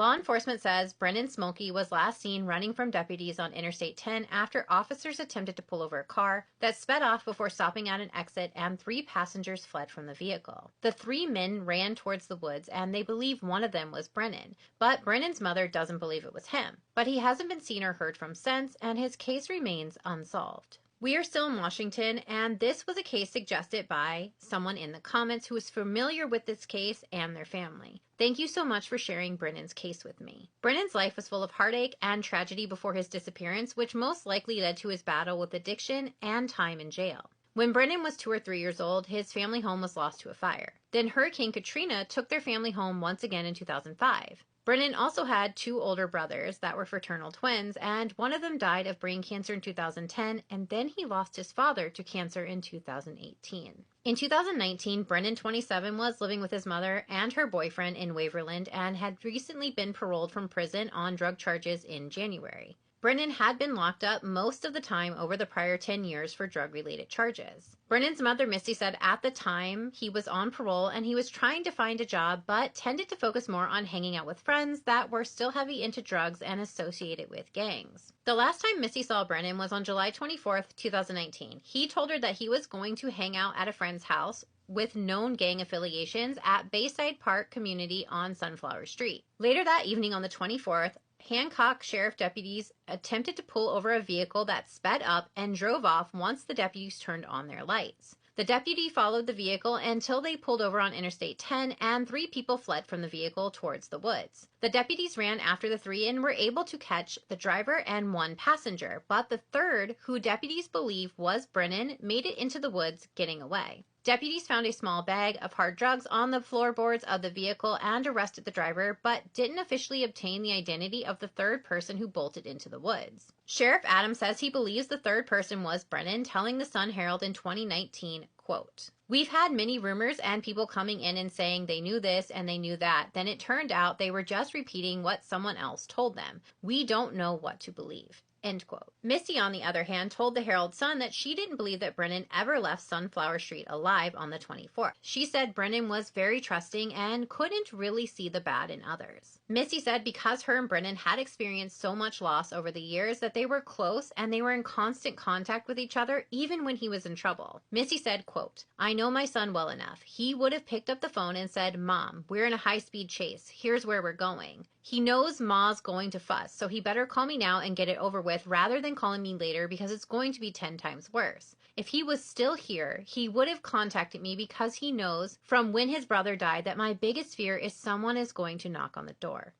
Law enforcement says Brennan Simolke was last seen running from deputies on Interstate 10 after officers attempted to pull over a car that sped off before stopping at an exit, and 3 passengers fled from the vehicle. The 3 men ran towards the woods, and they believe one of them was Brennan, but Brennan's mother doesn't believe it was him. But he hasn't been seen or heard from since, and his case remains unsolved. We are still in Washington, and this was a case suggested by someone in the comments who is familiar with this case and their family. Thank you so much for sharing Brennan's case with me. Brennan's life was full of heartache and tragedy before his disappearance, which most likely led to his battle with addiction and time in jail. When Brennan was 2 or 3 years old, his family home was lost to a fire. Then Hurricane Katrina took their family home once again in 2005. Brennan also had 2 older brothers that were fraternal twins, and one of them died of brain cancer in 2010, and then he lost his father to cancer in 2018. In 2019, Brennan, 27, was living with his mother and her boyfriend in Waverland and had recently been paroled from prison on drug charges in January. Brennan had been locked up most of the time over the prior 10 years for drug-related charges. Brennan's mother, Misty, said at the time he was on parole and he was trying to find a job, but tended to focus more on hanging out with friends that were still heavy into drugs and associated with gangs. The last time Misty saw Brennan was on July 24th, 2019. He told her that he was going to hang out at a friend's house with known gang affiliations at Bayside Park Community on Sunflower Street. Later that evening on the 24th, Hancock Sheriff deputies attempted to pull over a vehicle that sped up and drove off once the deputies turned on their lights. The deputy followed the vehicle until they pulled over on Interstate 10, and 3 people fled from the vehicle towards the woods. The deputies ran after the 3 and were able to catch the driver and 1 passenger, but the 3rd, who deputies believe was Brennan, made it into the woods, getting away. Deputies found a small bag of hard drugs on the floorboards of the vehicle and arrested the driver, but didn't officially obtain the identity of the 3rd person who bolted into the woods. Sheriff Adams says he believes the 3rd person was Brennan, telling the Sun-Herald in 2019, quote, "We've had many rumors and people coming in and saying they knew this and they knew that. Then it turned out they were just repeating what someone else told them. We don't know what to believe." End quote. Misty, on the other hand, told the Herald-Sun that she didn't believe that Brennan ever left Sunflower Street alive on the 24th. She said Brennan was very trusting and couldn't really see the bad in others. Misty said because her and Brennan had experienced so much loss over the years that they were close and they were in constant contact with each other even when he was in trouble. Misty said, quote, "I know my son well enough. He would have picked up the phone and said, 'Mom, we're in a high-speed chase. Here's where we're going.' He knows Ma's going to fuss, so he better call me now and get it over with rather than calling me later because it's going to be 10 times worse. If he was still here, he would have contacted me because he knows from when his brother died that my biggest fear is someone is going to knock on the door."